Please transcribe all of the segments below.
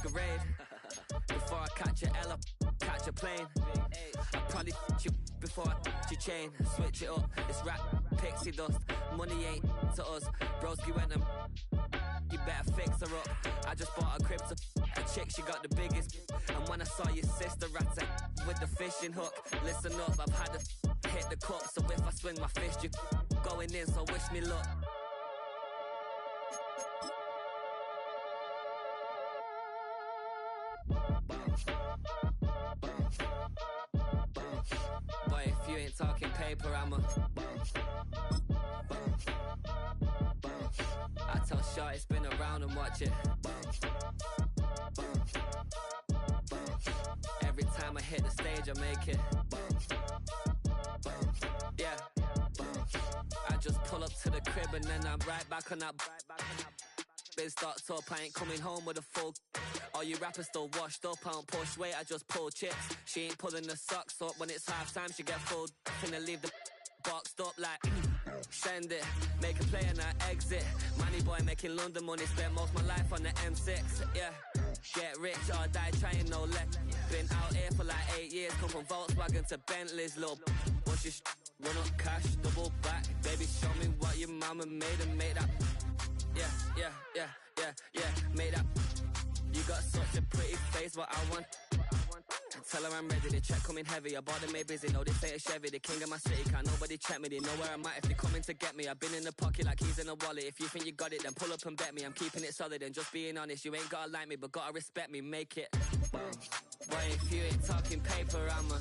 masquerade. Before I catch a L, catch a plane. I probably f*** you before I f*** your chain. Switch it up, it's rap, pixie dust. Money ain't to us, broski went and you better fix her up. I just bought a crib to a chick, she got the biggest. And when I saw your sister at with the fishing hook, listen up, I've had to hit the cup. So if I swing my fist, you going in, so wish me luck. Boy, if you ain't talking paper, I'm a I tell Shorty spin around and watch it. Every time I hit the stage, I make it. Yeah. I just pull up to the crib and then I'm right back on that. Biz starts up, I ain't coming home with a full. All you rappers still washed up, I don't push weight, I just pull chips. She ain't pulling the socks up, when it's half time she get full. Finna leave the boxed up like send it, make a play and I exit. Money boy making London money, spent most of my life on the M6. Yeah, get rich or die trying, no left. Been out here for like 8 years, come from Volkswagen to Bentley's, little what's your run up cash, double back. Baby show me what your mama made and make that. Yeah, made that. You got such a pretty face, but I want. Tell her I'm ready, the check coming heavy. I bought them made busy, no, they say it's Chevy. The king of my city, can't nobody check me. They know where I'm at if they coming to get me. I've been in the pocket like keys in a wallet. If you think you got it, then pull up and bet me. I'm keeping it solid and just being honest. You ain't gotta like me, but gotta respect me, make it. Boy, if you ain't talking paper, I'm a.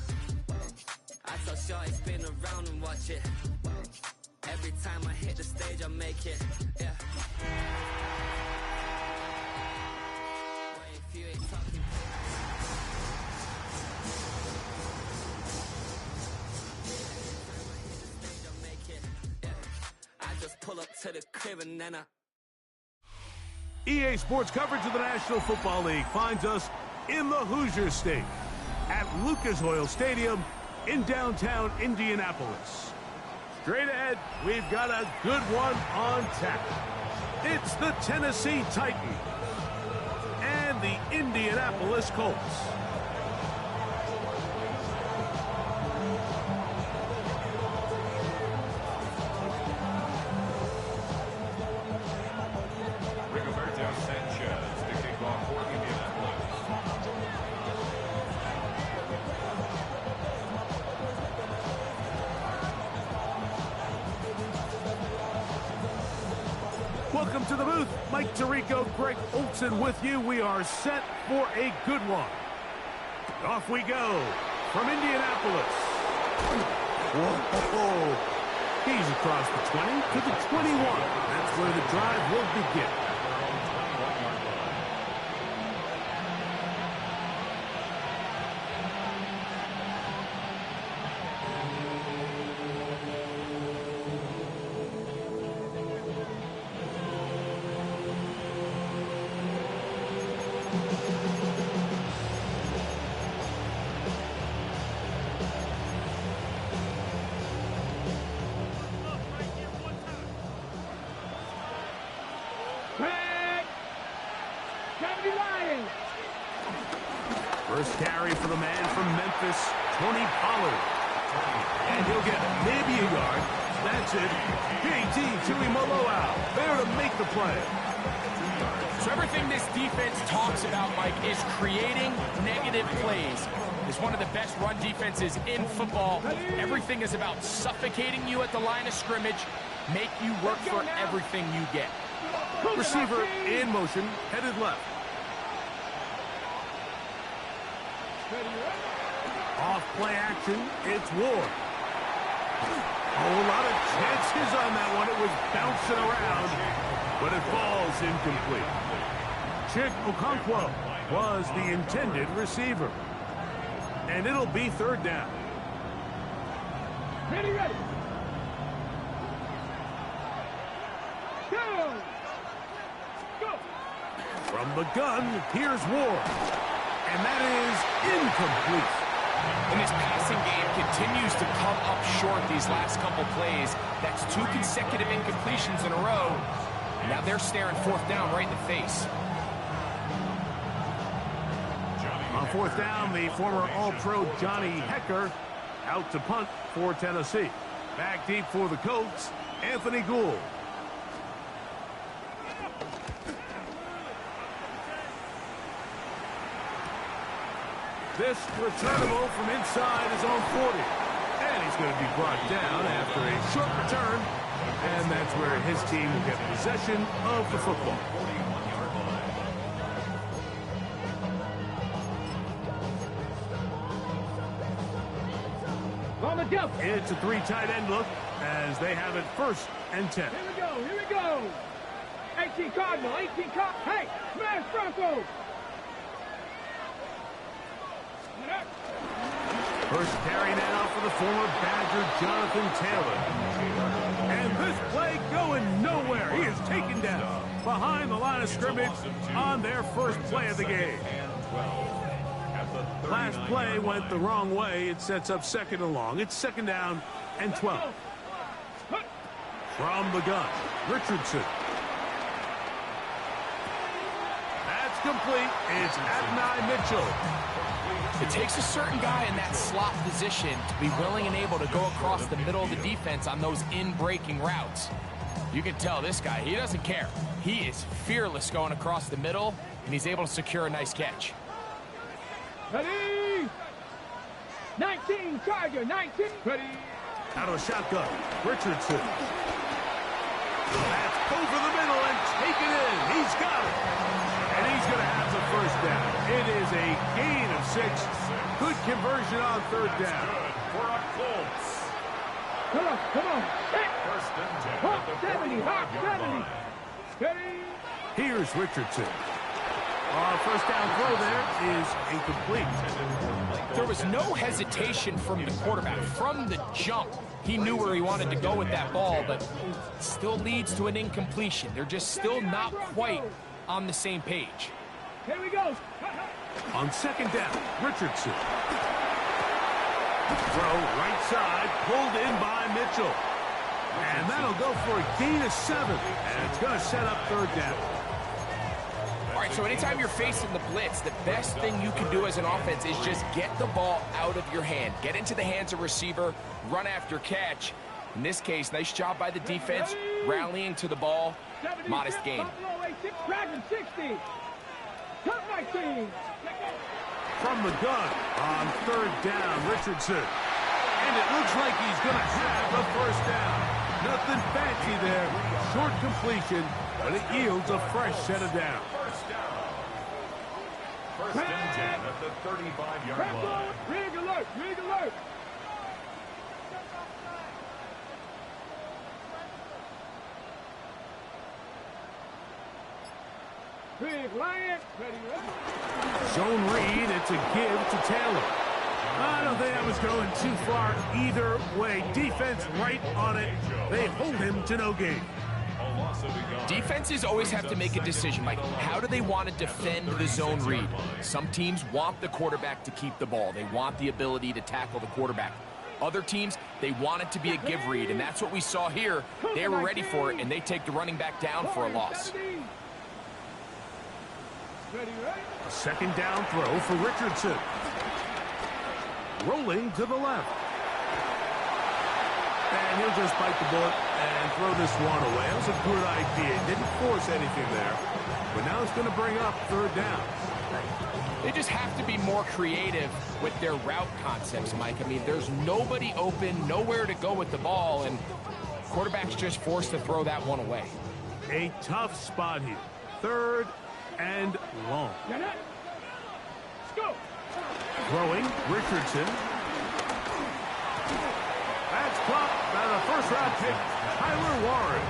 I tell Shorty spin around and watch it. Every time I hit the stage, I make it. Yeah. Boy, if you ain't talking just pull up to the crib and then I... EA Sports coverage of the National Football League finds us in the Hoosier State at Lucas Oil Stadium in downtown Indianapolis. Straight ahead, we've got a good one on tap. It's the Tennessee Titans and the Indianapolis Colts. Welcome to the booth. Mike Tirico, Greg Olson with you. We are set for a good one. Off we go from Indianapolis. Whoa. He's across the 20 to the 21. That's where the drive will begin. First carry for the man from Memphis, Tony Pollard. And he'll get maybe a yard. That's it. J.T. Tuimoloau there to make the play. So everything this defense talks about, Mike, is creating negative plays. It's one of the best run defenses in football. Everything is about suffocating you at the line of scrimmage, make you work for everything you get. Receiver in motion, headed left. Off play action, it's Ward. A whole lot of chances on that one. It was bouncing around, but it falls incomplete. Chick Okonkwo was the intended receiver. And it'll be third down. Ready. Go. From the gun, here's Ward. And that is incomplete. And his passing game continues to come up short these last couple plays. That's 2 consecutive incompletions in a row. And now they're staring fourth down right in the face. fourth down, the former All-Pro Johnny Hecker out to punt for Tennessee. Back deep for the Colts, Anthony Gould. This returnable from inside his own 40. And he's going to be brought down after a short return. And that's where his team will get possession of the football. It's a three tight end look as they have it 1st and 10. Here we go. 18 Cardinal, 18 Cardinal. Hey, smash Broncos. First carry now for the former Badger Jonathan Taylor. And this play going nowhere. He is taken down behind the line of scrimmage on their first play of the game. Last play went the wrong way. It sets up 2nd and long. It's 2nd down and 12. From the gun, Richardson. That's complete. It's Adonai Mitchell. It takes a certain guy in that slot position to be willing and able to go across the middle of the defense on those in-breaking routes. You can tell this guy, he doesn't care. He is fearless going across the middle, and he's able to secure a nice catch. Ready? 19, Charger, 19. Ready? Out of a shotgun, Richardson. That's over the middle and taken in. He's got it. And he's going to have the 1st down. It is a gain of 6. Good conversion on 3rd down. For our Colts. Come on. Hey. 1st and 10. Hawk 70, Hawk 70. Ready? Here's Richardson. 1st down throw there is incomplete. There was no hesitation from the quarterback. From the jump, he knew where he wanted to go with that ball, but it still leads to an incompletion. They're just still not quite on the same page. Here we go. On 2nd down, Richardson. Throw right side, pulled in by Mitchell. And that'll go for a gain of 7. And it's going to set up 3rd down. All right, so anytime you're facing the blitz, the best thing you can do as an offense is just get the ball out of your hand. Get into the hands of receiver, run after catch. In this case, nice job by the defense, rallying to the ball. Modest gain. Dragon 60. Top 19. From the gun on 3rd down, Richardson. And it looks like he's going to have a 1st down. Nothing fancy there. Short completion, but it yields a fresh set of downs. 1st and 10 at the 35-yard line. Rig alert, rig alert. Big Lion, ready. Zone read, it's a give to Taylor. I don't think I was going too far either way. Defense right on it. They hold him to no gain. Defenses always have to make a decision, Mike. How do they want to defend the zone read? Some teams want the quarterback to keep the ball. They want the ability to tackle the quarterback. Other teams, they want it to be a give read, and that's what we saw here. They were ready for it, and they take the running back down for a loss. A 2nd down throw for Richardson. Rolling to the left. And he'll just bite the bullet and throw this one away. That was a good idea. Didn't force anything there. But now it's going to bring up 3rd down. They just have to be more creative with their route concepts, Mike. I mean, there's nobody open, nowhere to go with the ball, and quarterback's just forced to throw that one away. A tough spot here. 3rd and long. Let's go. Throwing, Richardson. That's caught by the 1st-round pick, Tyler Warren.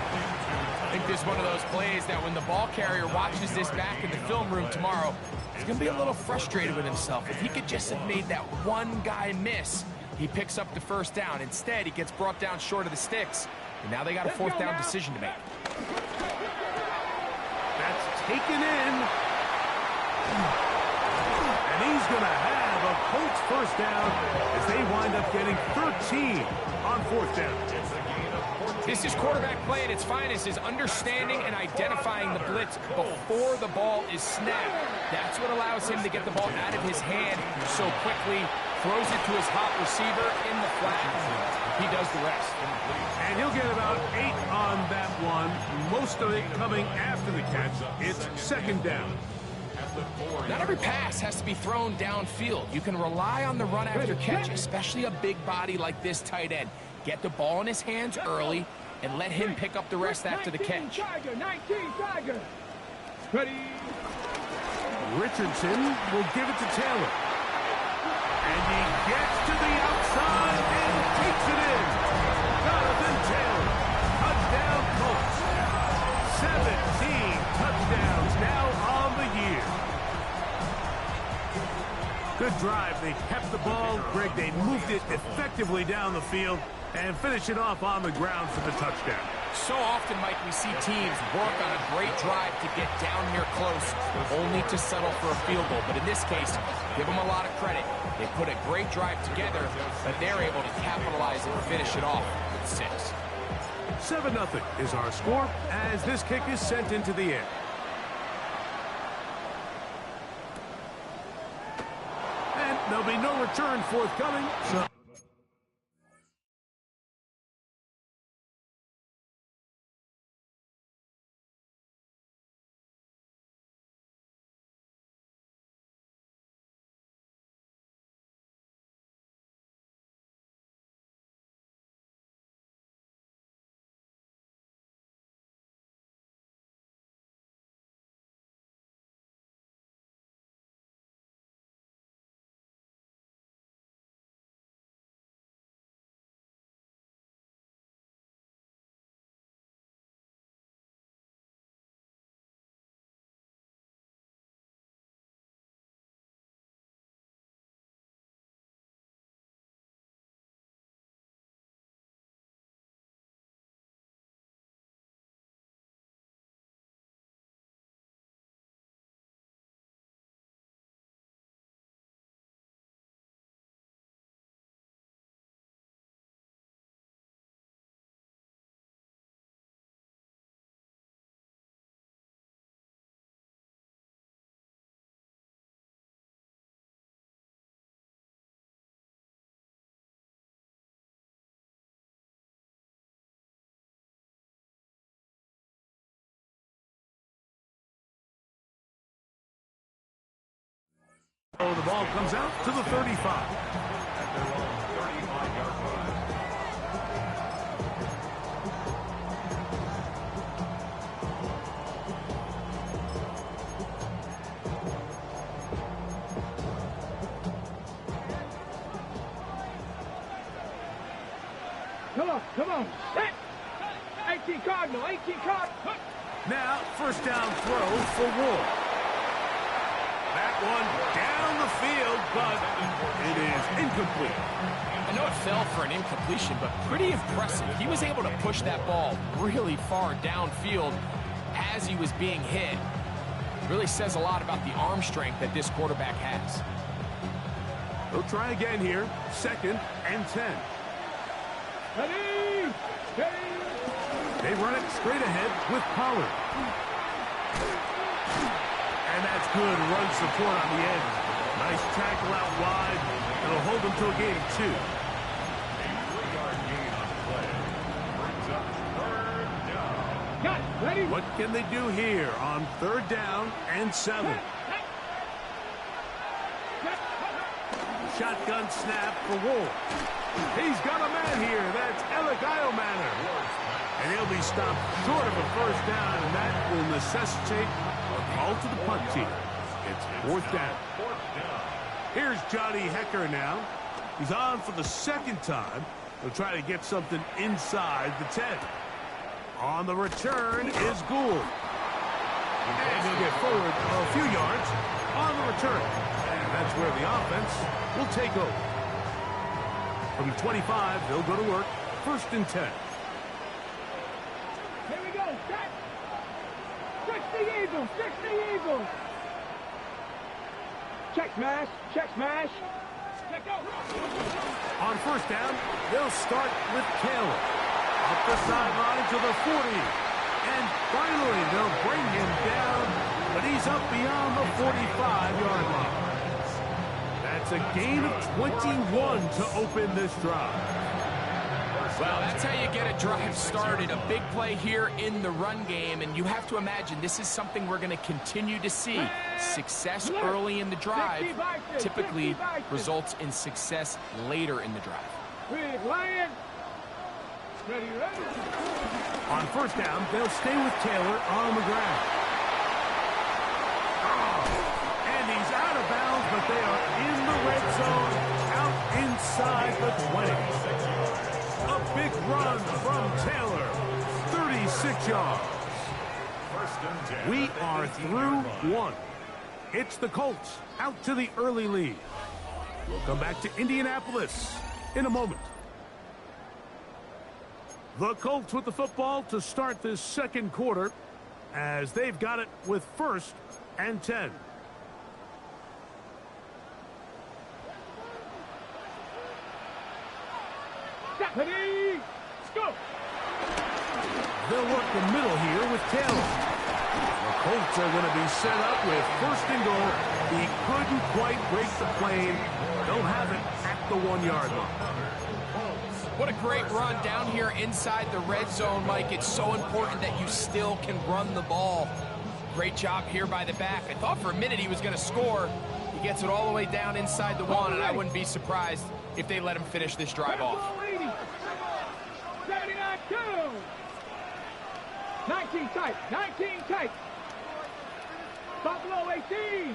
I think this is one of those plays that when the ball carrier watches this back in the film room tomorrow, he's going to be a little frustrated with himself. If he could just have made that one guy miss, he picks up the 1st down. Instead, he gets brought down short of the sticks, and now they got a 4th down decision to make. That's taken in. And he's going to have a Colts 1st down as they wind up getting 13 on 4th down. It's a gain of This is quarterback play at its finest, is understanding and identifying the blitz before the ball is snapped. That's what allows him to get the ball out of his hand so quickly, throws it to his hot receiver in the flat. He does the rest. And he'll get about 8 on that one, most of it coming after the catch. It's second down. Not every pass has to be thrown downfield. You can rely on the run after catch, especially a big body like this tight end. Get the ball in his hands early and let him pick up the rest after the catch. 19 Tiger. Ready. Richardson will give it to Taylor. And he gets to the outside and takes it in. Jonathan Taylor. Touchdown Colts. 17 touchdowns now on the year. Good drive. They kept the ball. Greg, they moved it effectively down the field and finish it off on the ground for the touchdown. So often, Mike, we see teams work on a great drive to get down here close, only to settle for a field goal. But in this case, give them a lot of credit. They put a great drive together, but they're able to capitalize and finish it off with 6. 7-0 is our score as this kick is sent into the air. And there'll be no return forthcoming. So the ball comes out to the 35. Come on. Set. 18 Cardinal, 18 Cardinal. Now, first down throw for Ward. That one down the field, but it is incomplete. I know it fell for an incompletion, but pretty impressive. He was able to push that ball really far downfield as he was being hit. Really says a lot about the arm strength that this quarterback has. They'll try again here. 2nd and 10. Ready. They run it straight ahead with Pollard. And that's good run support on the end. Nice tackle out wide. It'll hold them to a gain of 2. A 3-yard gain on the play. Brings up 3rd down. Got it. Ready. What can they do here on 3rd down and 7? Shotgun snap for Wolf. He's got a man here. That's Alec Iomanner. And he'll be stopped short of a 1st down, and that will necessitate a call to the punt team. It's 4th down. Here's Johnny Hecker now. He's on for the 2nd time. He'll try to get something inside the 10. On the return is Gould. And he'll get forward a few yards on the return. And that's where the offense will take over. From the 25, they'll go to work. 1st and 10. Here we go. Set. 60 Eagles. 60 Eagles. Check smash. Check smash. Check go. On 1st down, they'll start with Taylor. Up the sideline to the 40. And finally, they'll bring him down, but he's up beyond the 45-yard line. That's a gain of 21 to open this drive. Well, that's how you get a drive started. A big play here in the run game, and you have to imagine this is something we're going to continue to see. Success early in the drive typically results in success later in the drive. Big Lion. Ready, ready. On first down, they'll stay with Taylor on the ground. And he's out of bounds, but they are in the red zone, out inside the 20. A big run from Taylor, 36 yards. We are through one. It's the Colts out to the early lead. We'll come back to Indianapolis in a moment. The Colts with the football to start this second quarter as they've got it with 1st and 10. Ready, go. They'll work the middle here with Taylor. The Colts are going to be set up with 1st and goal. He couldn't quite break the plane. They'll have it at the 1-yard line. What a great run down here inside the red zone, Mike. It's so important that you still can run the ball. Great job here by the back. I thought for a minute he was going to score. He gets it all the way down inside the 1, and I wouldn't be surprised if they let him finish this drive off. 79-2. 19 tight, 19 tight. Buffalo 18.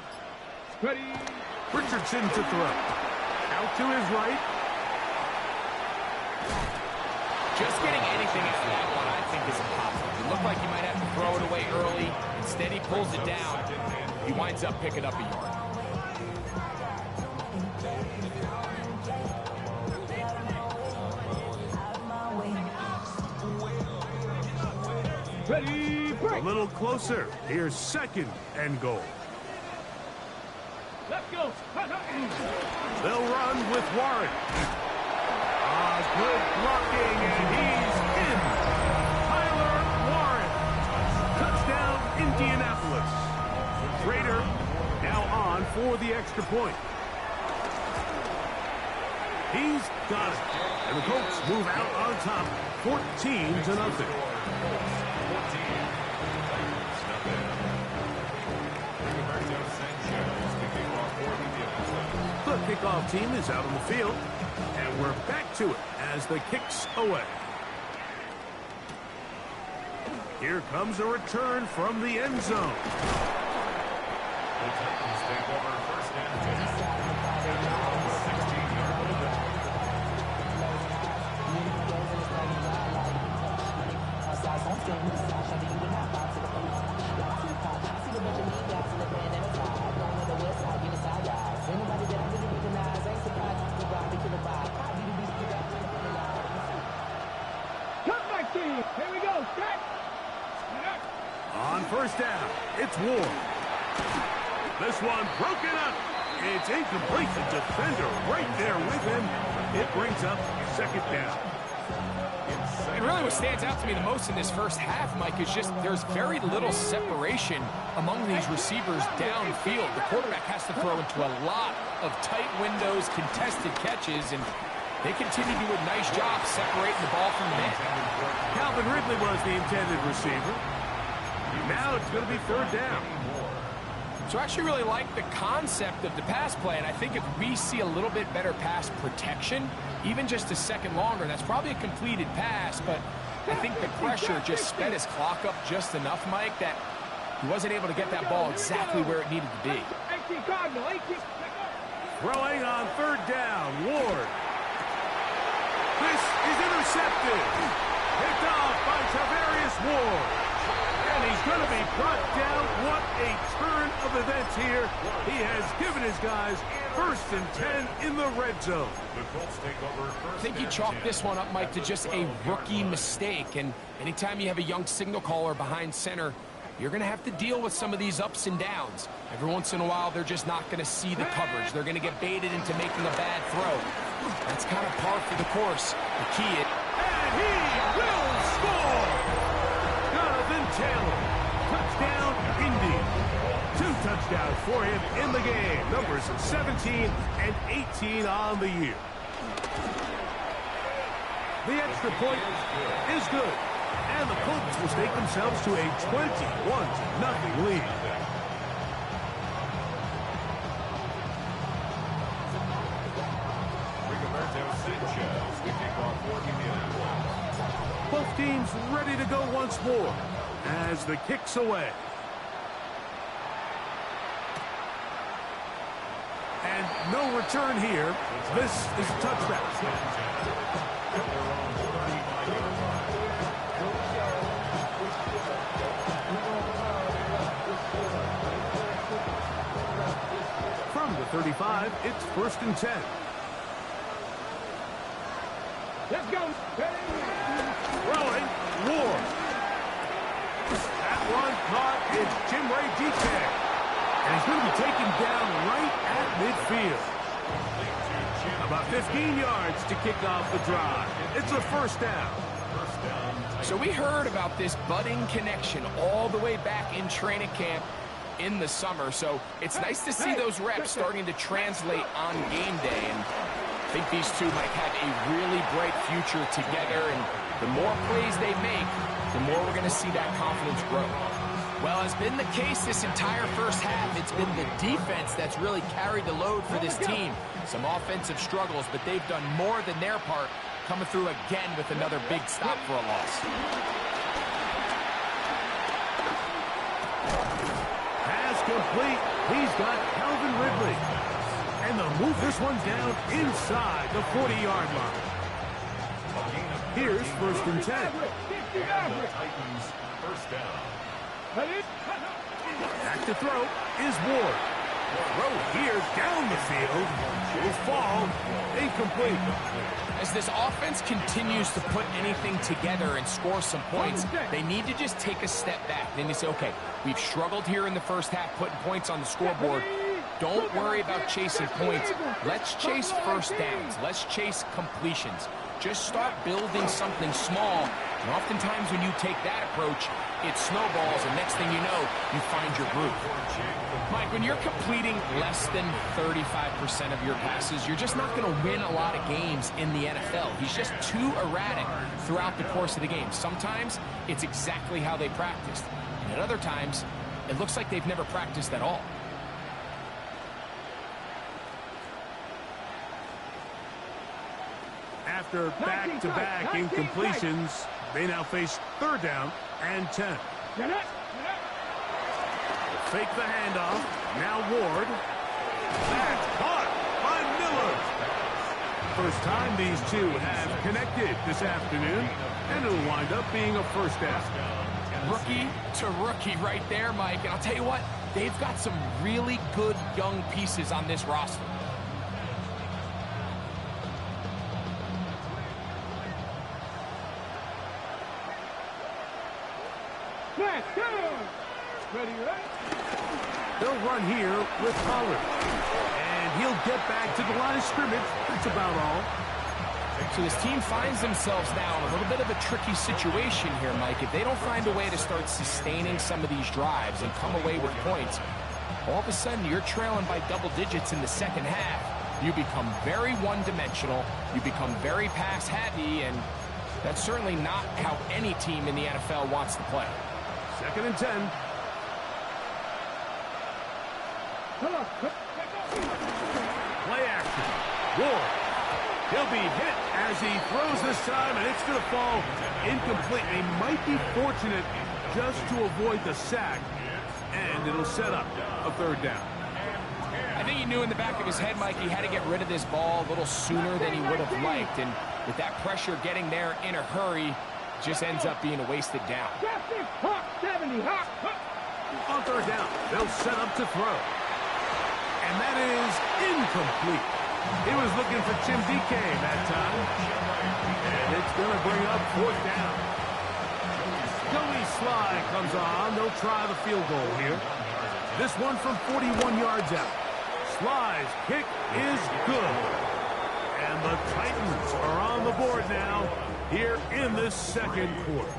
Ready. Richardson to throw. Out to his right. Just getting anything after that one, I think, is impossible. It looked like he might have to throw it away early. Instead, he pulls it down. He winds up picking up a yard. Ready, break. A little closer. Here's 2nd and goal. Let's go. They'll run with Warren. Good blocking, and he's in. Tyler Warren. Touchdown, Indianapolis. Rader now on for the extra point. He's got it. And the Colts move out on top, 14-0. The kickoff team is out on the field, and we're back to it as the kick's away. Here comes a return from the end zone. The Titans take over 1st and 10. 16-yard line. Here we go, set. On first down, it's Ward. This one broken up. It's incomplete. The defender right there with him. It brings up 2nd down. And really what stands out to me the most in this first half, Mike, is just there's very little separation among these receivers downfield. The quarterback has to throw into a lot of tight windows, contested catches, and they continue to do a nice job separating the ball from the man. Calvin Ridley was the intended receiver. Now it's going to be 3rd down. So I actually really like the concept of the pass play, and I think if we see a little bit better pass protection, even just a second longer, that's probably a completed pass, but I think the pressure just sped his clock up just enough, Mike, that he wasn't able to get that ball exactly where it needed to be. 18 Cardinal, 18. Throwing on 3rd down, Ward. This is intercepted. Picked off by Tavarius Ward. And he's going to be brought down. What a turn of events here. He has given his guys 1st and 10 in the red zone. The Colts take over 1st. I think you chalk this one up, Mike, to just a rookie mistake. And anytime you have a young signal caller behind center, you're going to have to deal with some of these ups and downs. Every once in a while, they're just not going to see the coverage. They're going to get baited into making a bad throw. That's kind of par for the course. The key is... And he will Taylor. Touchdown, Indy. 2 touchdowns for him in the game. Numbers 17 and 18 on the year. The extra point is good. And the Colts will stake themselves to a 21-0 lead. Both teams ready to go once more as the kick's away. And no return here. This is a touchback. From the 35, it's 1st and 10. Let's go. Throwing, Ward. That one caught is Jim Ray DK. And he's going to be taken down right at midfield. About 15 yards to kick off the drive. It's a 1st down. So we heard about this budding connection all the way back in training camp in the summer. So it's nice to see those reps starting to translate on game day. And I think these two might have a really bright future together. And the more plays they make, the more we're going to see that confidence grow. Well, as been the case this entire first half, it's been the defense that's really carried the load for this team. Some offensive struggles, but they've done more than their part, coming through again with another big stop for a loss. Pass complete. He's got Calvin Ridley. And they'll move this one down inside the 40-yard line. Here's 1st and 10. Titans, 1st down. Back to throw is Ward. Throw here down the field. Will fall. Incomplete. As this offense continues to put anything together and score some points, they need to just take a step back. Then you say, okay, we've struggled here in the first half putting points on the scoreboard. Don't worry about chasing points. Let's chase 1st downs. Let's chase completions. Just start building something small. And oftentimes when you take that approach, it snowballs, and next thing you know, you find your groove. Mike, when you're completing less than 35% of your passes, you're just not going to win a lot of games in the NFL. He's just too erratic throughout the course of the game. Sometimes it's exactly how they practiced. And at other times, it looks like they've never practiced at all. After back-to-back incompletions, they now face 3rd down and 10. Fake the handoff. Now Ward. That's caught by Miller. First time these two have connected this afternoon, and it'll wind up being a 1st down. Rookie to rookie right there, Mike. And I'll tell you what, they've got some really good young pieces on this roster. They'll run here with Pollard. And he'll get back to the line of scrimmage. That's about all. So this team finds themselves now in a little bit of a tricky situation here, Mike. If they don't find a way to start sustaining some of these drives and come away with points, all of a sudden you're trailing by double digits in the 2nd half. You become very one-dimensional. You become very pass-heavy, and that's certainly not how any team in the NFL wants to play. 2nd and 10. Play action. Ward. He'll be hit as he throws this time, and it's going to fall incomplete. They might be fortunate just to avoid the sack, and it'll set up a 3rd down. I think he knew in the back of his head, Mike, he had to get rid of this ball a little sooner than he would have liked, and with that pressure getting there in a hurry, just ends up being a wasted down. On 3rd down, they'll set up to throw. And that is incomplete. He was looking for Tim DK that time. And it's going to bring up 4th down. Joey Sly comes on. They'll try the field goal here. This one from 41 yards out. Sly's kick is good. And the Titans are on the board now here in this 2nd quarter.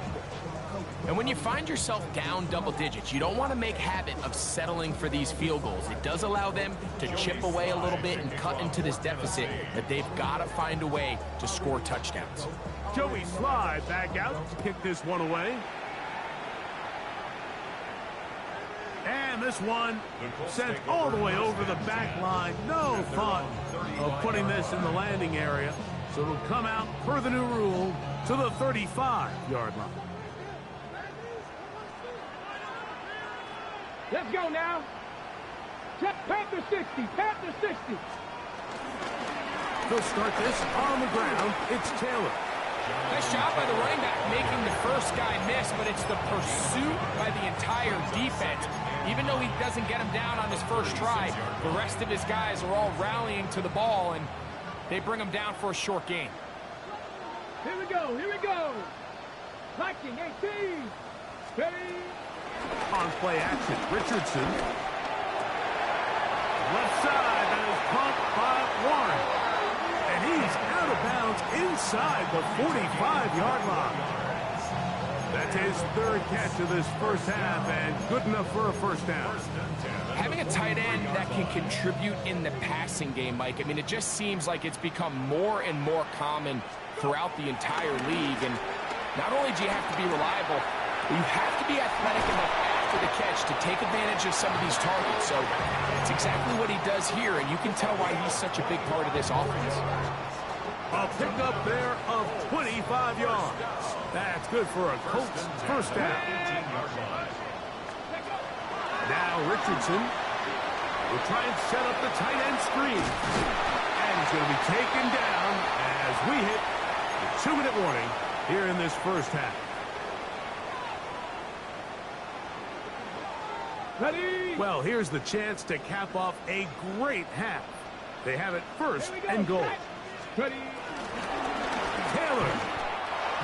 And when you find yourself down double digits, you don't want to make habit of settling for these field goals. It does allow them to chip away a little bit and cut into this deficit, but they've got to find a way to score touchdowns. Joey Slye back out to kick this one away. And this one sent all the way over the back line. No thought of putting this in the landing area. So it'll come out per the new rule to the 35-yard line. Let's go now. Panther 60. Panther 60. They'll start this on the ground. It's Taylor. Nice job by the running back making the first guy miss, but it's the pursuit by the entire defense. Even though he doesn't get him down on his first try, the rest of his guys are all rallying to the ball, and they bring him down for a short gain. Here we go. Here we go. Viking 18. Ready. On play action, Richardson. Left side, that is pumped by Warren. And he's out of bounds inside the 45-yard line. That's his third catch of this first half, and good enough for a first down. Having a tight end that can contribute in the passing game, Mike, I mean, it just seems like it's become more and more common throughout the entire league. And not only do you have to be reliable, but you have to be athletic enough after the catch to take advantage of some of these targets. So it's exactly what he does here, and you can tell why he's such a big part of this offense. A pickup there of 25 yards. That's good for a Colts first down. Now Richardson will try and set up the tight end screen. And he's going to be taken down as we hit the 2-minute warning here in this first half. Ready. Well, here's the chance to cap off a great half. They have it first and goal. Ready. Taylor.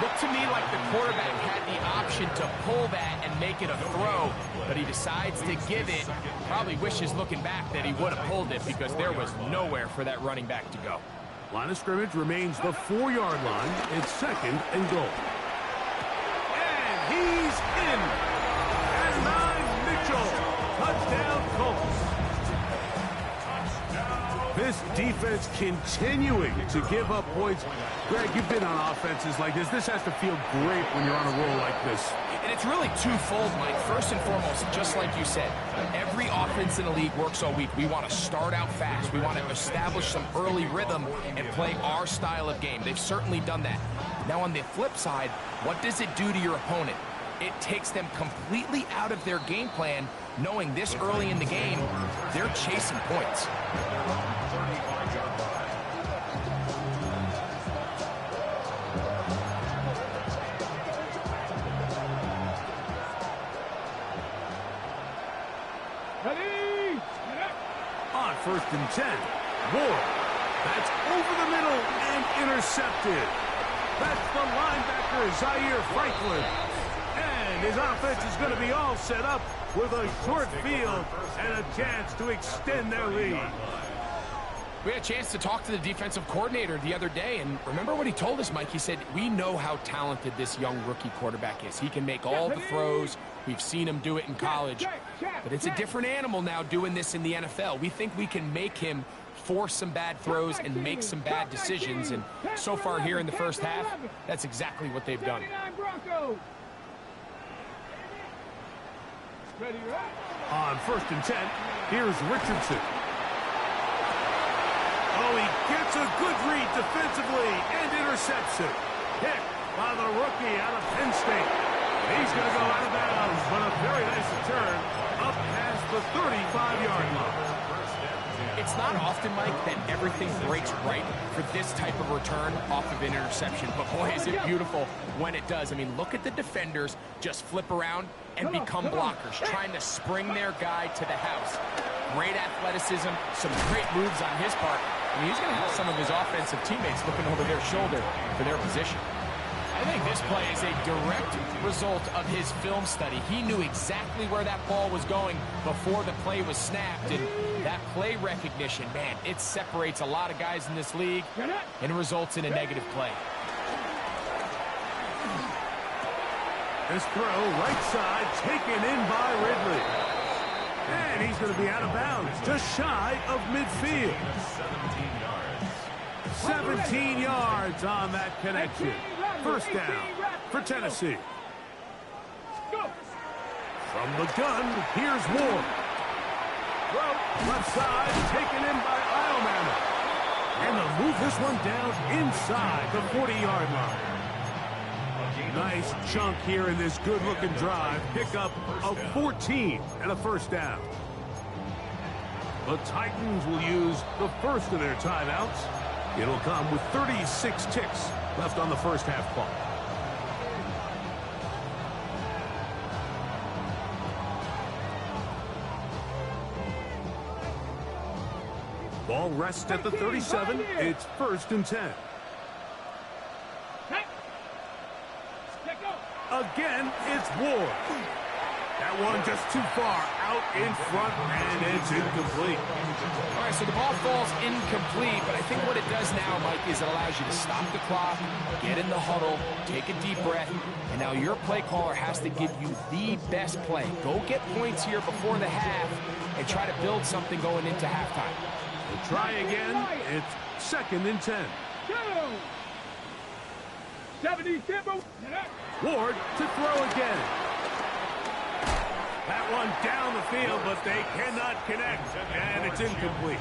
Looked to me like the quarterback had the option to pull that and make it a throw, but he decides to give it. Probably wishes looking back that he would have pulled it because there was nowhere for that running back to go. Line of scrimmage remains the 4-yard line. It's second and goal. And he's in. And 9 Mitchell. Touchdown Colts. This defense continuing to give up points. Greg, you've been on offenses like this. This has to feel great when you're on a roll like this. And it's really twofold, Mike. First and foremost, just like you said, every offense in the league works all week. We want to start out fast. We want to establish some early rhythm and play our style of game. They've certainly done that. Now, on the flip side, what does it do to your opponent? It takes them completely out of their game plan, knowing this early in the game, they're chasing points. Ready. On first and 10, Ward. That's over the middle and intercepted. That's the linebacker, Zaire Franklin. And his offense is going to be all set up with a short field and a chance to extend their lead. We had a chance to talk to the defensive coordinator the other day, and remember what he told us, Mike? He said, we know how talented this young rookie quarterback is. He can make all the throws. We've seen him do it in college. But it's a different animal now doing this in the NFL. We think we can make him force some bad throws and make some bad decisions. And so far here in the first half, that's exactly what they've done. Ready, right? On first and 10, here's Richardson. Oh, he gets a good read defensively and intercepts it. Hit by the rookie out of Penn State. He's going to go out of bounds, but a very nice return up past the 35-yard line. It's not often, Mike, that everything breaks right for this type of return off of an interception. But, boy, is it beautiful when it does. I mean, look at the defenders just flip around and become blockers, trying to spring their guy to the house. Great athleticism, some great moves on his part. I mean, he's going to have some of his offensive teammates looking over their shoulder for their position. I think this play is a direct result of his film study. He knew exactly where that ball was going before the play was snapped, and that play recognition, man, it separates a lot of guys in this league and results in a negative play. This throw, right side, taken in by Ridley. And he's going to be out of bounds, just shy of midfield. 17 yards on that connection. First down for Tennessee. From the gun, here's Ward. Throw, left side, taken in by Eilmann. And they'll move this one down inside the 40-yard line. Nice chunk here in this good-looking drive. Pickup of 14 and a first down. The Titans will use the first of their timeouts. It'll come with 36 ticks left on the first half clock. Ball rests at the 37. It's 1st and 10. Again, it's Ward. That one just too far out in front, and it's incomplete. All right, so the ball falls incomplete, but I think what it does now, Mike, is it allows you to stop the clock, get in the huddle, take a deep breath, and now your play caller has to give you the best play. Go get points here before the half and try to build something going into halftime. We'll try again. It's 2nd and 10. 77. Ward to throw again. That one down the field, but they cannot connect, and it's incomplete.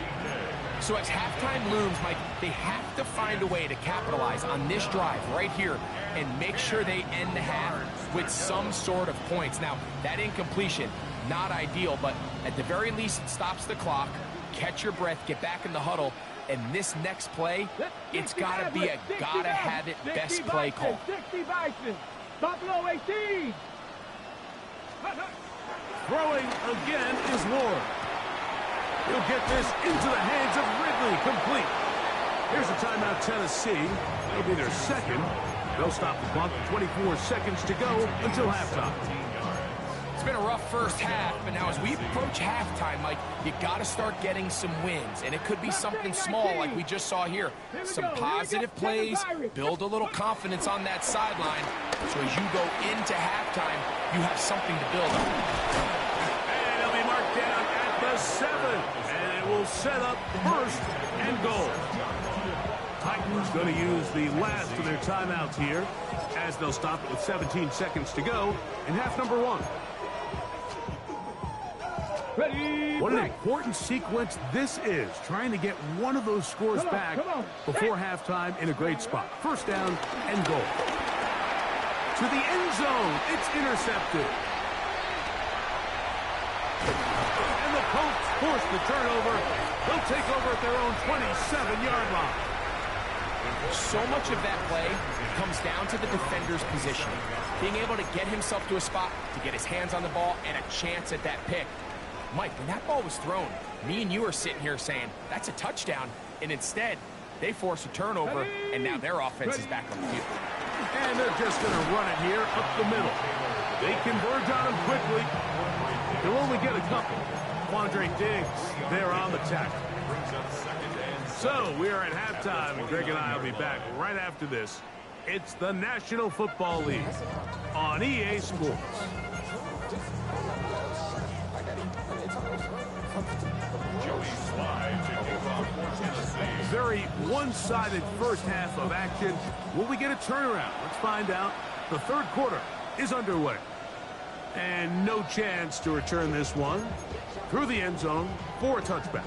So as halftime looms, Mike, they have to find a way to capitalize on this drive right here and make sure they end the half with some sort of points. Now, that incompletion, not ideal, but at the very least, it stops the clock. Catch your breath, get back in the huddle, and this next play, it's got to be a gotta-have-it best play call. 60 Bison. Buffalo 18. Throwing again is Ward. He'll get this into the hands of Ridley, complete. Here's a timeout, Tennessee. It'll be their second. They'll stop the clock with 24 seconds to go until halftime. It's been a rough first half, but now as we approach halftime, Mike, you got to start getting some wins, and it could be something small like we just saw here. Some positive plays, build a little confidence on that sideline, so as you go into halftime, you have something to build on. And it'll be marked down at the 7, and it will set up 1st and goal. Titans going to use the last of their timeouts here, as they'll stop it with 17 seconds to go in half number 1. What an important sequence this is, trying to get one of those scores back before halftime in a great spot. First down and goal. To the end zone, it's intercepted. And the Colts force the turnover. They'll take over at their own 27-yard line. So much of that play comes down to the defender's positioning. Being able to get himself to a spot, to get his hands on the ball, and a chance at that pick. Mike, when that ball was thrown, me and you are sitting here saying, that's a touchdown. And instead, they force a turnover, and now their offense is back on the field. And they're just going to run it here up the middle. They converge on him quickly. They'll only get a couple. Quandre Diggs, they're on the tackle. So we are at halftime, and Greg and I will be back right after this. It's the National Football League on EA Sports. Very one-sided first half of action. Will we get a turnaround? Let's find out. The third quarter is underway. And no chance to return this one through the end zone for a touchback.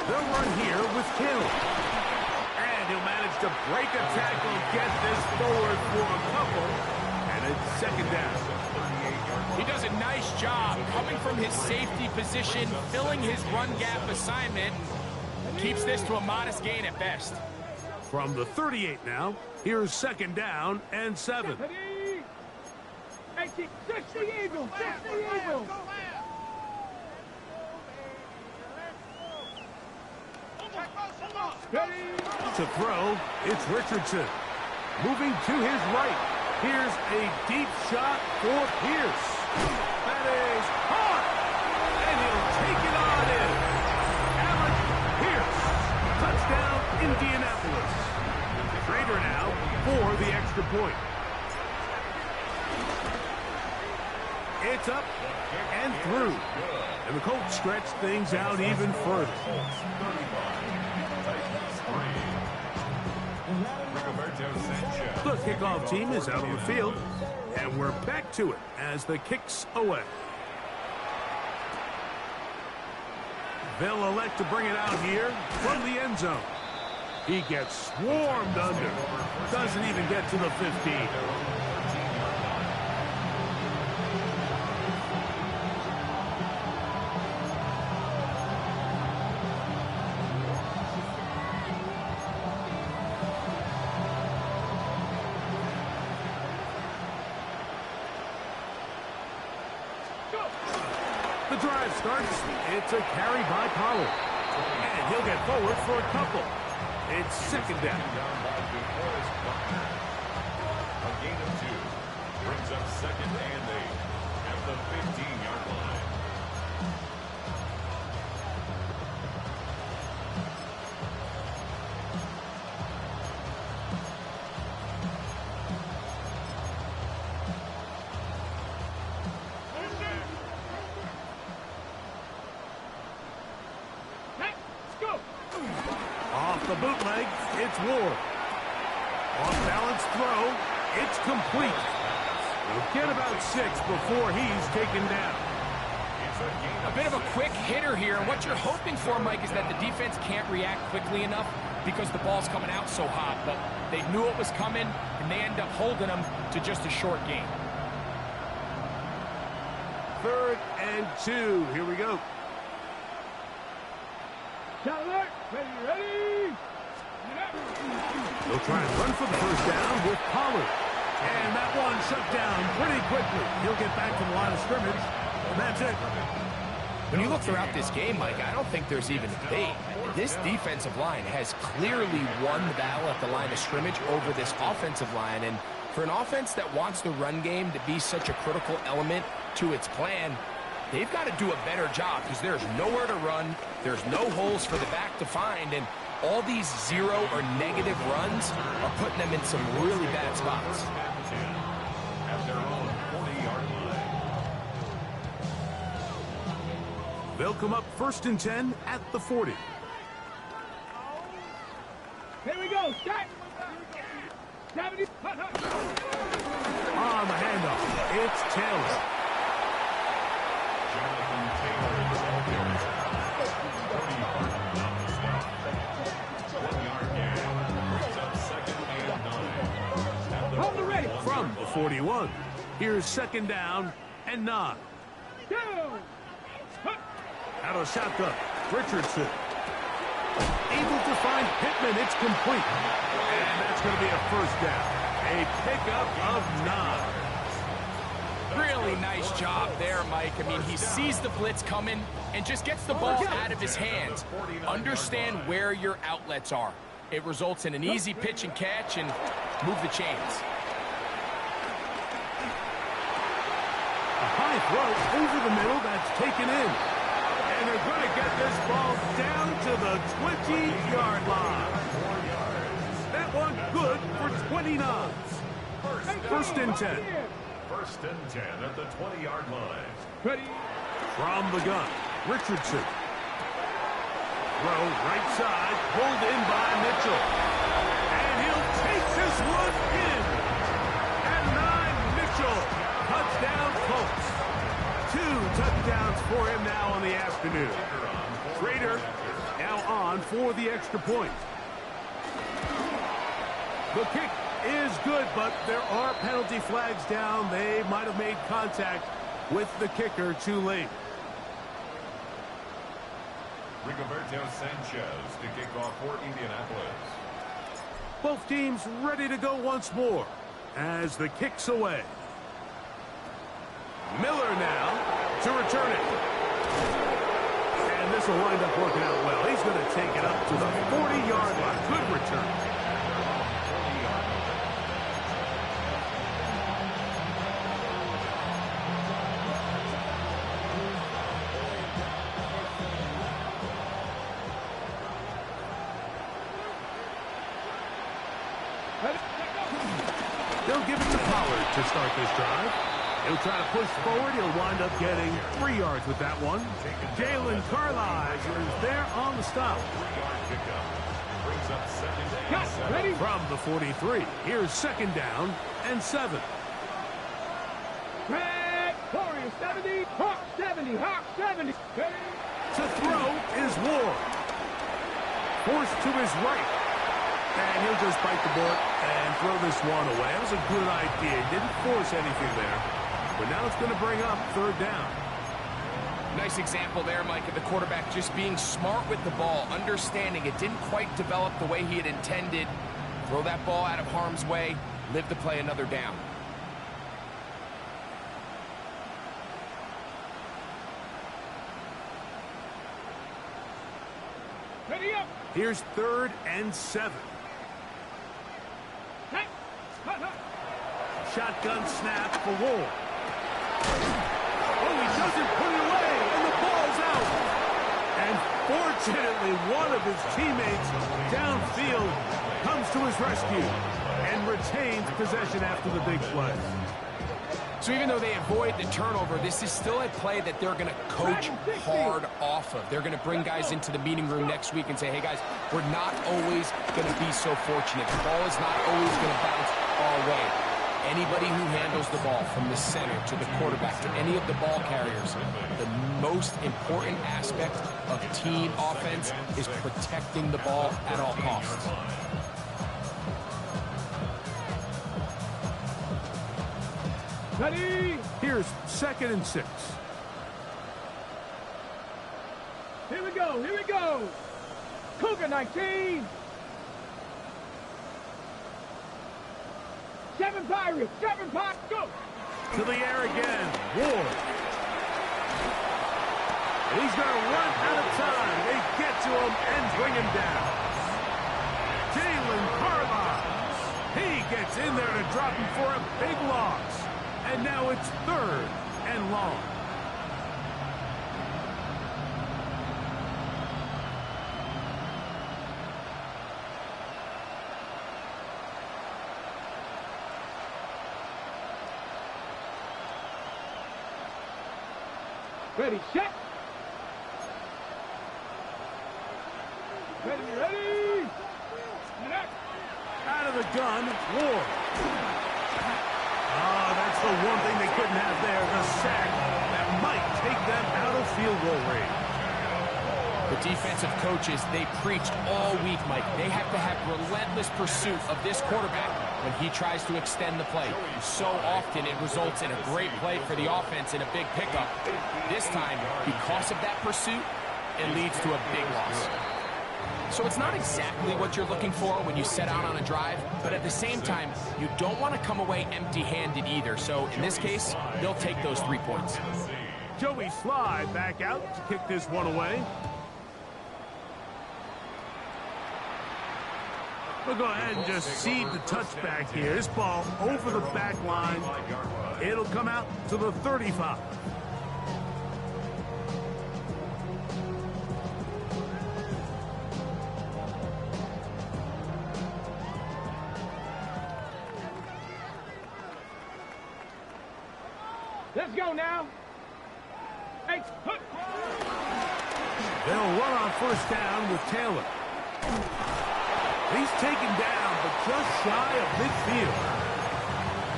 They'll run here with Hill. And he'll manage to break a tackle, get this forward for a couple, and it's 2nd down. He does a nice job coming from his safety position, filling his run gap assignment, keeps this to a modest gain at best. From the 38 now, here's 2nd down and 7. 60 Eagles, 60 Eagles. To throw, it's Richardson. Moving to his right. Here's a deep shot for Pierce. That is caught. And he'll take it on in. Alec Pierce. Touchdown, Indianapolis. Trader now for the extra point. It's up and through. And the Colts stretch things out even further. The kickoff team is out on the field. And we're back to it as the kick's away. They'll elect to bring it out here from the end zone. He gets swarmed under. Doesn't even get to the 15. The drive starts. It's a carry by Pollard. And he'll get forward for a couple. It's second down. A gain of 2 brings up second and 8 at the 15-yard line. Off the bootleg, it's Ward. Off-balance throw, it's complete. He'll get about 6 before he's taken down. A bit of a quick hitter here, and what you're hoping for, Mike, is that the defense can't react quickly enough because the ball's coming out so hot, but they knew it was coming, and they end up holding them to just a short gain. 3rd and 2. Here we go. Shot alert. Ready. They'll try and run for the first down with Pollard. And that one shut down pretty quickly. He'll get back to the line of scrimmage. And that's it. When you look throughout this game, Mike, I don't think there's even debate. This defensive line has clearly won the battle at the line of scrimmage over this offensive line. And for an offense that wants the run game to be such a critical element to its plan, they've got to do a better job because there's nowhere to run. There's no holes for the back to find. And all these 0 or negative runs are putting them in some really bad spots. At their own 40-yard line. They'll come up 1st and 10 at the 40. Here we go. Start. 70. On the handoff, it's Taylor. Jonathan Taylor is out there. 30-yard down the stop. 1-yard gain brings up second and 9. At the Hold the ready. From the 41, here's 2nd down and 9. Down. Out of shotgun, Richardson. Able to find Pittman, it's complete. And that's going to be a 1st down. A pickup of 9. Really nice job there, Mike. I mean, he sees the blitz coming and just gets the ball out of his hands. Understand where your outlets are. It results in an easy pitch and catch and move the chains. A high throw over the middle, that's taken in. And they're going to get this ball down to the 20-yard line. That one good for 29. 1st and 10. 1st and 10 at the 20-yard line. Ready. From the gun, Richardson. Throw right side, pulled in by Mitchell. And he'll take this one in. At 9, Mitchell. Touchdown, Colts. 2 touchdowns for him now on the afternoon. Trader now on for the extra point. The kick is good, but there are penalty flags down. They might have made contact with the kicker too late. Rigoberto Sanchez to kick off for Indianapolis. Both teams ready to go once more as the kick's away. Miller now to return it. And this will wind up working out well. He's going to take it up to the 40-yard line. Good return. They'll give it to Pollard to start this drive. He'll try to push forward. He'll wind up getting 3 yards with that one. Jalen Carlisle is there on the stop. 3-yard pickup. Brings up second and 7. Ready? From the 43. Here's second down and 7. Red, Warrior 70, Hawk 70, Hawk 70. To throw is Ward. Forced to his right. And he'll just bite the bullet and throw this one away. That was a good idea. He didn't force anything there. But now it's going to bring up third down. Nice example there, Mike, of the quarterback just being smart with the ball, understanding it didn't quite develop the way he had intended. Throw that ball out of harm's way, live to play another down. Ready up. Here's third and 7. Hey. Shotgun snap for Ward. Oh, he doesn't put it away, and the ball's out. And fortunately, one of his teammates downfield comes to his rescue and retains possession after the big play. So even though they avoid the turnover, this is still a play that they're going to coach hard off of. They're going to bring guys into the meeting room next week and say, hey, guys, we're not always going to be so fortunate. The ball is not always going to bounce our way. Anybody who handles the ball from the center to the quarterback to any of the ball carriers, the most important aspect of team offense is protecting the ball at all costs. Ready. Here's second and 6. Here we go. Here we go. Cougar 19. 7 Pirates. 7 Pirates. Go. To the air again. Ward. He's going to run out of time. They get to him and bring him down. Jalen Carlisle. He gets in there to drop him for a big loss. And now it's third and long. Ready, set. Ready, ready. Out of the gun, Ward. Oh, that's the one thing they couldn't have there, the sack that might take them out of field goal range. The defensive coaches, they preached all week, Mike. They have to have relentless pursuit of this quarterback when he tries to extend the play. So often it results in a great play for the offense and a big pickup. This time, because of that pursuit, it leads to a big loss. So it's not exactly what you're looking for when you set out on a drive, but at the same time, you don't want to come away empty-handed either. So in this case, they'll take those 3 points. Joey Slide back out to kick this one away. We'll go ahead and just seed the touchback here. This ball over the back line. It'll come out to the 35. Let's go now. Hey, hook. They'll run on first down with Taylor. He's taken down, but just shy of midfield.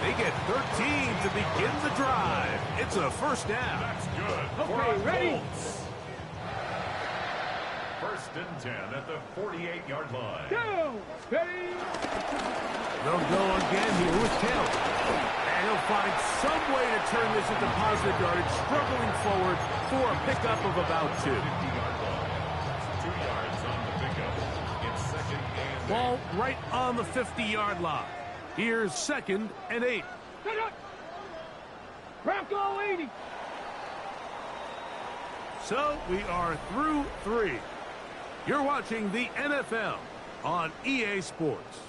They get 13 to begin the drive. It's a first down. That's good. Okay, ready? First and 10 at the 48-yard line. Go. Ready. They'll go again here with Taylor. And he'll find some way to turn this into positive yardage, struggling forward for a pickup of about 2. 50-yard line. 2 yards on the pickup. It's second and 8. Ball right on the 50-yard line. Here's second and 8. Set up. Bronco 80. So we are through 3. You're watching the NFL on EA Sports.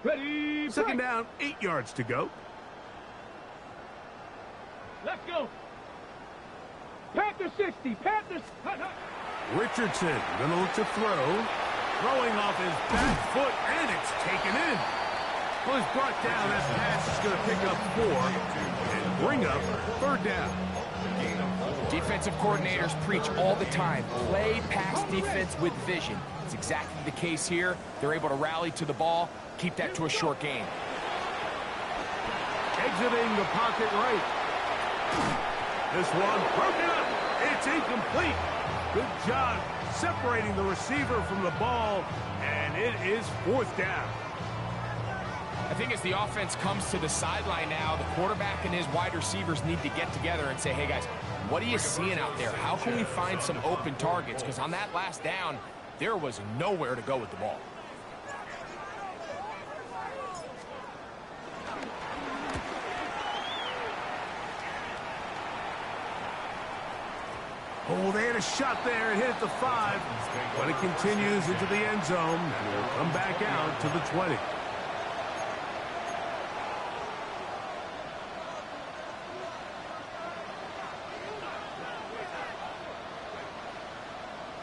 Ready. Second down, 8 yards to go. Let's go. Panther 60. Panthers. Richardson gonna look to throw. Throwing off his back foot, and it's taken in. Well, it's brought down. That pass is going to pick up 4 and bring up 3rd down. Defensive coordinators preach all the time, play pass defense with vision. It's exactly the case here. They're able to rally to the ball, keep that to a short game. Exiting the pocket right. This one broken up. It's incomplete. Good job separating the receiver from the ball, and it is 4th down. I think as the offense comes to the sideline now, the quarterback and his wide receivers need to get together and say, hey guys, what are you seeing out there? How can we find some open targets? Because on that last down, there was nowhere to go with the ball. Oh, they had a shot there and hit it to 5, but it continues into the end zone and will come back out to the 20.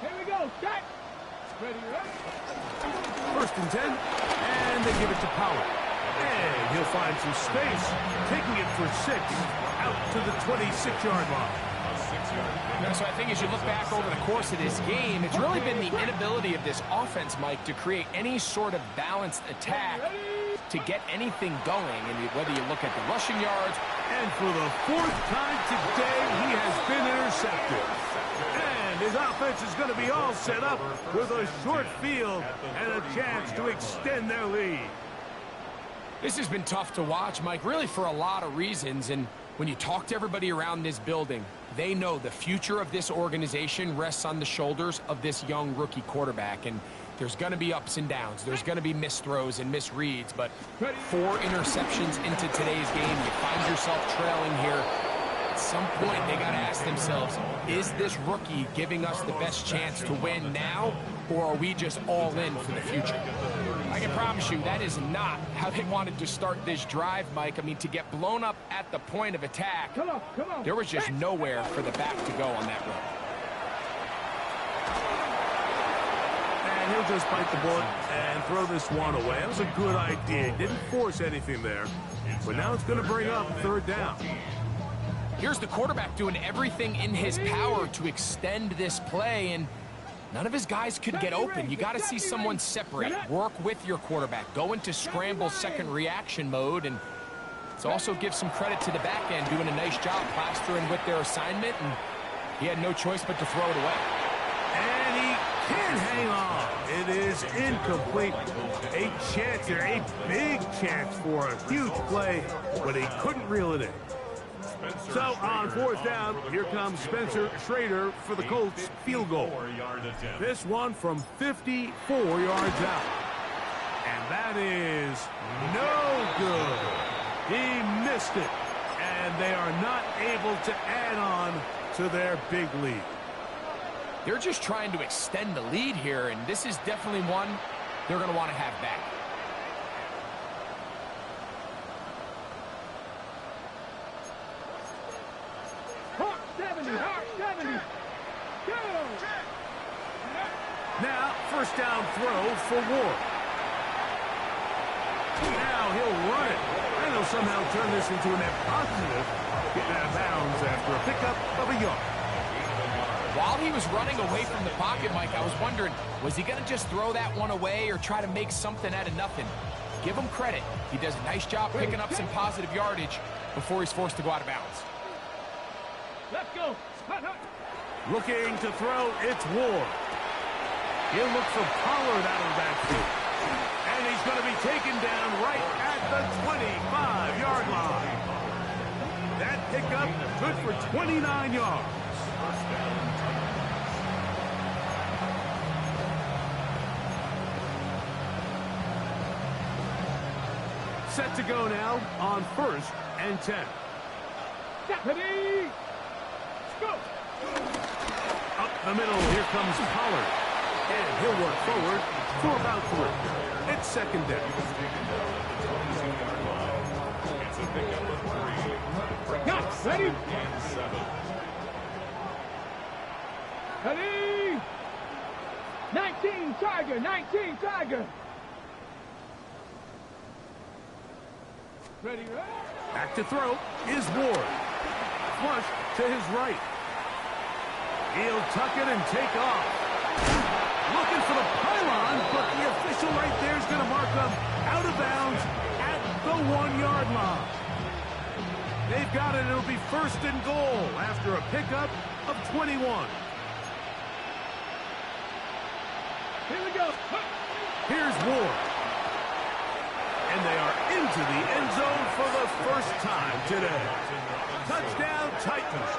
Here we go. Set. Ready, right? 1st and 10, and they give it to Power. And he'll find some space, taking it for 6, out to the 26-yard line. So I think as you look back over the course of this game, it's really been the inability of this offense, Mike, to create any sort of balanced attack to get anything going. And whether you look at the rushing yards. And for the 4th time today, he has been intercepted. And his offense is going to be all set up with a short field and a chance to extend their lead. This has been tough to watch, Mike, really for a lot of reasons. And when you talk to everybody around this building, they know the future of this organization rests on the shoulders of this young rookie quarterback. And there's going to be ups and downs. There's going to be missed throws and misreads. But 4 interceptions into today's game, you find yourself trailing here. At some point, they got to ask themselves, is this rookie giving us the best chance to win now, or are we just all in for the future? I can promise you that is not how they wanted to start this drive, Mike. I mean, to get blown up at the point of attack, Come on. there was just nowhere for the back to go on that run. And he'll just bite the bullet and throw this one away. That was a good idea. Didn't force anything there. But now it's going to bring up 3rd down. Here's the quarterback doing everything in his power to extend this play, and none of his guys could get open. You got to see someone separate, work with your quarterback, go into scramble second reaction mode, and let's also give some credit to the back end doing a nice job plastering with their assignment, and he had no choice but to throw it away. And he can't hang on. It is incomplete. A chance there, a big chance for a huge play, but he couldn't reel it in. So on 4th down, here comes Spencer Schrader for the Colts field goal. This one from 54 yards out. And that is no good. He missed it. And they are not able to add on to their big lead. They're just trying to extend the lead here, and this is definitely one they're going to want to have back. Hawk 70. Go. Now, 1st down throw for Ward. Now he'll run it. And he'll somehow turn this into a net positive. Getting out of bounds after a pickup of a yard. While he was running away from the pocket, Mike, I was wondering, was he going to just throw that one away or try to make something out of nothing? Give him credit. He does a nice job picking up some positive yardage before he's forced to go out of bounds. Let's go. Looking to throw, it's Ward. He'll look for Pollard out of the backfield. And he's going to be taken down right at the 25-yard line. That pickup good for 29 yards. Set to go now on 1st and 10. Deputy. Go. Up the middle, here comes Pollard. And he'll work forward for about 3. It's 2nd down. It's a pickup of 3. Got Ready? and 7. Ready? 19 Tiger, 19 Tiger. Ready, ready? Back to throw is Ward. Flush to his right. He'll tuck it and take off. Looking for the pylon, but the official right there is going to mark him out of bounds at the 1-yard line. They've got it. It'll be first and goal after a pickup of 21. Here we go. Here's Ward. And they are into the end zone for the first time today. Touchdown, Titans.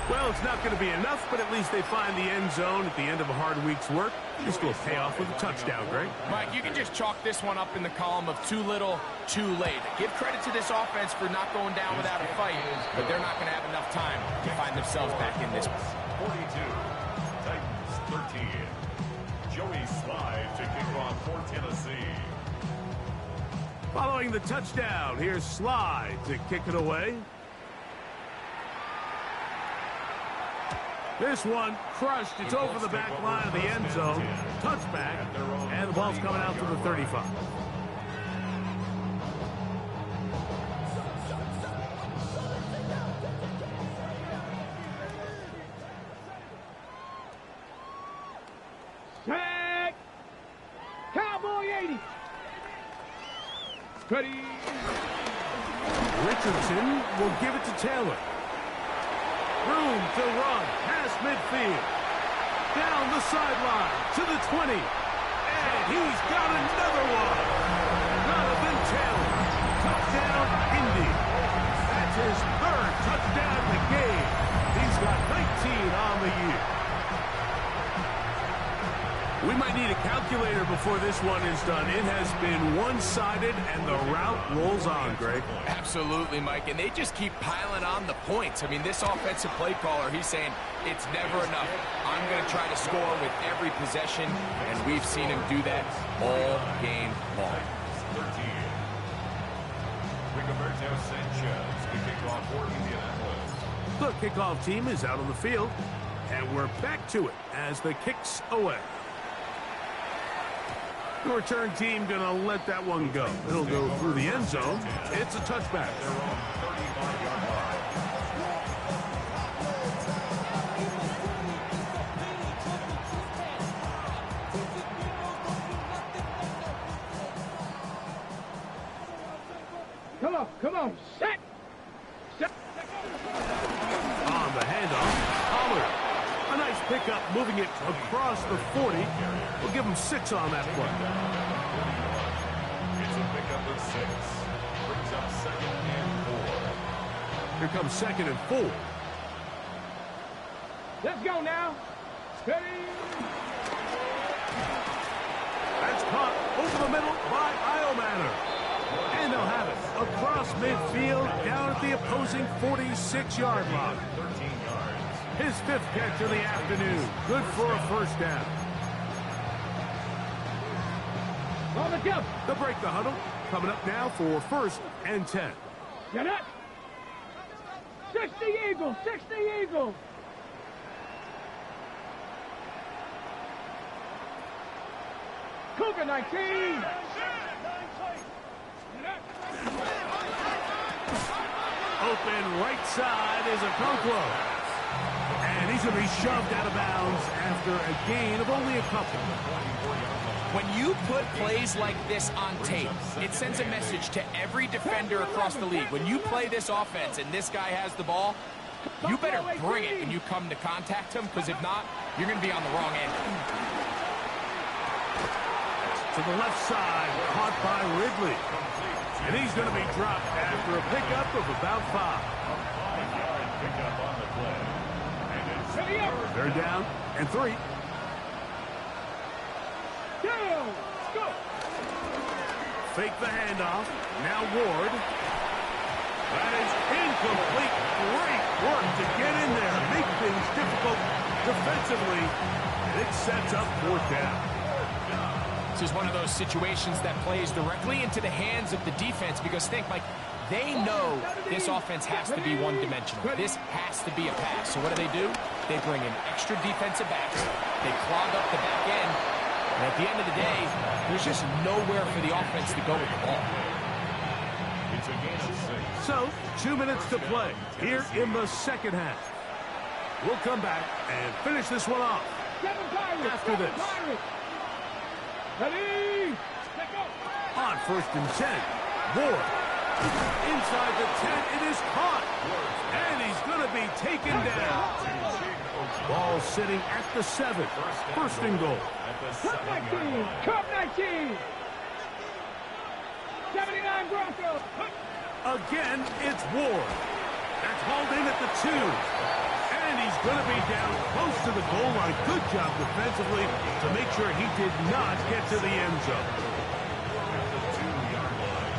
Well, it's not going to be enough, but at least they find the end zone at the end of a hard week's work. This will pay off with a touchdown, Greg. Mike, you can just chalk this one up in the column of too little, too late. Give credit to this offense for not going down without a fight, but they're not going to have enough time to find themselves back in this one. 42, Titans 13. Joey Slide to kick off for Tennessee. Following the touchdown, here's Slide to kick it away. This one crushed. It's over the back line of the end zone. Touchback, and the ball's coming out to the 35. Sack. Cowboy 80. Ready? Richardson will give it to Taylor. Room to run past midfield. Down the sideline to the 20. And he's got another one. Jonathan Taylor. Touchdown, Indy. That's his third touchdown in the game. He's got 19 on the year. We might need a calculator before this one is done. It has been one-sided, and the route rolls on, Greg. Absolutely, Mike, and they just keep piling on the points. I mean, this offensive play caller, he's saying it's never enough. I'm going to try to score with every possession, and we've seen him do that all game long. 13. Rigoberto Sanchez to kick off for Indianapolis. The kickoff team is out on the field, and we're back to it as the kick's away. The return team going to let that one go. It'll go through the end zone. It's a touchback. They're on 35-yard line. Come on. Set. Set. On the handoff, Pollard. A nice pickup, moving it across the 40. We'll give him 6 on that play. It's a pickup of 6. Brings up 2nd and 4. Here comes 2nd and 4. Let's go now. Ready? That's caught over the middle by Iomanner. And they'll have it across midfield down at the opposing 46-yard line. 13 yards. His 5th catch of the afternoon. Good for a first down. On the jump. They'll break the huddle. Coming up now for 1st and 10. Get up. 60 Eagles. 60 Eagles. Cougar 19. Open right side is Okonkwo. And he's going to be shoved out of bounds after a gain of only a couple. When you put plays like this on tape, it sends a message to every defender across the league. When you play this offense and this guy has the ball, you better bring it when you come to contact him, because if not, you're going to be on the wrong end. To the left side, caught by Ridley. And he's going to be dropped after a pickup of about 5. 5-yard pickup on the play. And it's Ready up. They're down and 3. Down. Go. Fake the handoff. Now Ward. That is incomplete. Great work to get in there. Make things difficult defensively. And it sets up 4th down. This is one of those situations that plays directly into the hands of the defense because think, Mike, they know this offense has to be one-dimensional. This has to be a pass. So what do? They bring in extra defensive backs. They clog up the back end. And at the end of the day, there's just nowhere for the offense to go with the ball. It's a gain of 6. So, 2 minutes to play here in the second half. We'll come back and finish this one off after this. Ready? Let go. On 1st and 10, Ward. Inside the 10, it is caught. And he's going to be taken down. Ball sitting at the 7. 1st and goal. Cup 19. Cup 19. 79 Broncos. Again, it's Ward. That's hauled in at the 2. And he's going to be down close to the goal line. Good job defensively to make sure he did not get to the end zone. At the 2-yard line.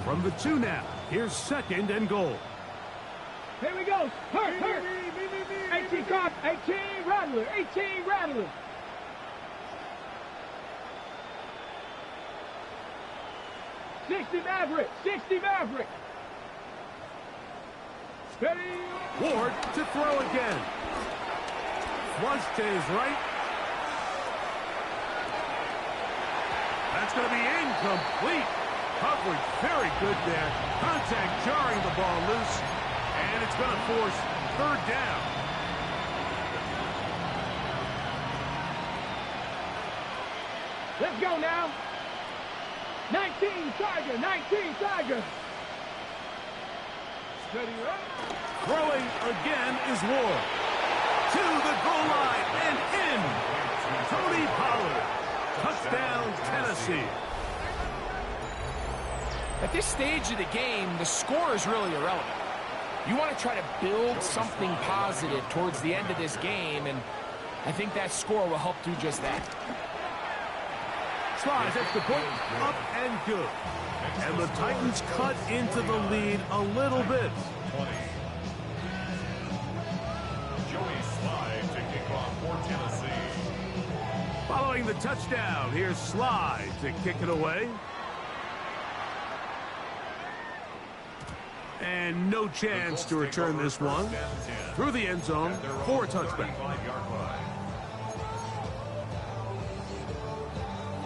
From the 2 now, here's 2nd and goal. Here we go. Hurt. 18 cop. 18 Rattler. 18 Rattler. '60 Maverick. 60 Maverick. Ready? Ward to throw again. Flush to his right. That's going to be incomplete. Coverage very good there. Contact jarring the ball loose. And it's going to force 3rd down. Let's go now. 19 Tiger. 19 Tiger. Steady up. Throwing again is Ward. To the goal line and in. Tony Pollard. Touchdown, Tennessee. At this stage of the game, the score is really irrelevant. You want to try to build something positive towards the end of this game, and I think that score will help do just that. Slides at the point, up and good. And the Titans cut into the lead a little bit. 20. Joey Slye to kick off for Tennessee. Following the touchdown, here's Slye to kick it away. And no chance to return this one. Through the end zone for a touchback.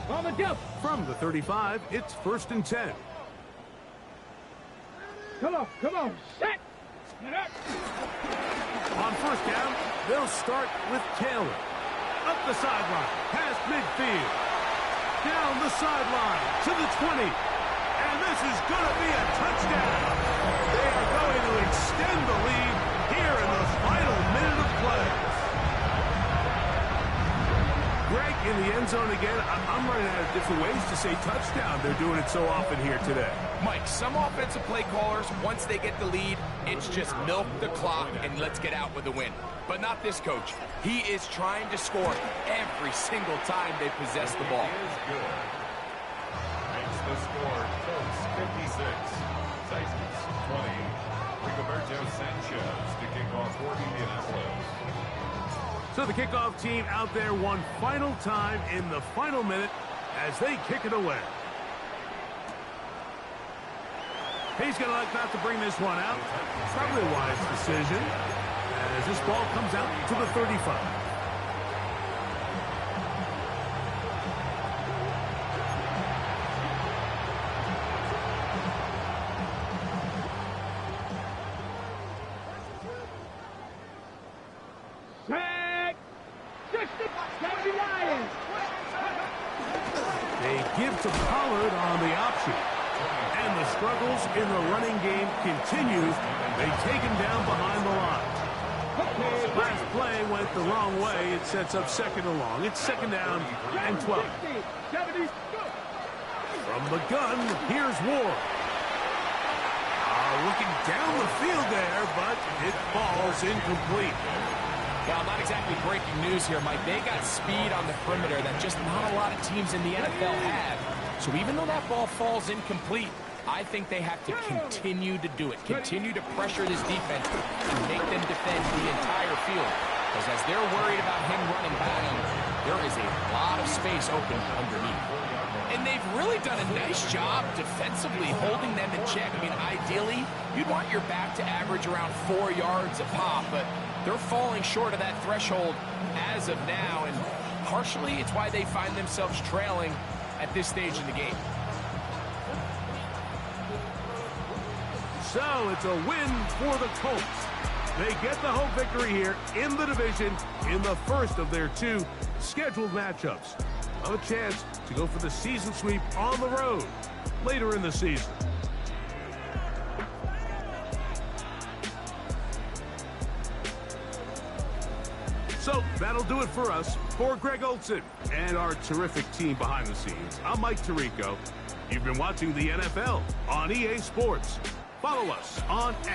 On the jump. From the 35, it's 1st and 10. Come on. Set. Get up. On 1st down, they'll start with Taylor. Up the sideline, past midfield. Down the sideline to the 20. And this is going to be a touchdown. They are going to extend the lead here in the final minute of play. Greg in the end zone again. I'm running out of different ways to say touchdown. They're doing it so often here today. Mike, some offensive play callers, once they get the lead, it's just milk the clock and let's get out with a win. But not this coach. He is trying to score every single time they possess the ball. Is good. Makes the score Colts 56, Titans 20. Rigoberto Sanchez to kick off for Indianapolis. So the kickoff team out there one final time in the final minute as they kick it away. He's going to like not to bring this one out. Probably a wise decision as this ball comes out to the 35. Set. 60. Lions. They give to Pollard on the option. And the struggles in the running game continue. They take him down behind the line. Last play went the wrong way. It sets up 2nd and long. It's 2nd down and 12. 70. From the gun, here's Ward. Looking down the field there, but it falls incomplete. Well, not exactly breaking news here, Mike. They got speed on the perimeter that just not a lot of teams in the NFL have. So even though that ball falls incomplete, I think they have to continue to do it, continue to pressure this defense and make them defend the entire field. Because as they're worried about him running back, there is a lot of space open underneath. And they've really done a nice job defensively holding them in check. I mean, ideally, you'd want your back to average around 4 yards a pop, but they're falling short of that threshold as of now, and partially it's why they find themselves trailing at this stage in the game. So it's a win for the Colts. They get the home victory here in the division in the first of their 2 scheduled matchups. A chance to go for the season sweep on the road later in the season. So that'll do it for us. For Greg Olson and our terrific team behind the scenes, I'm Mike Tirico. You've been watching the NFL on EA Sports. Follow us on X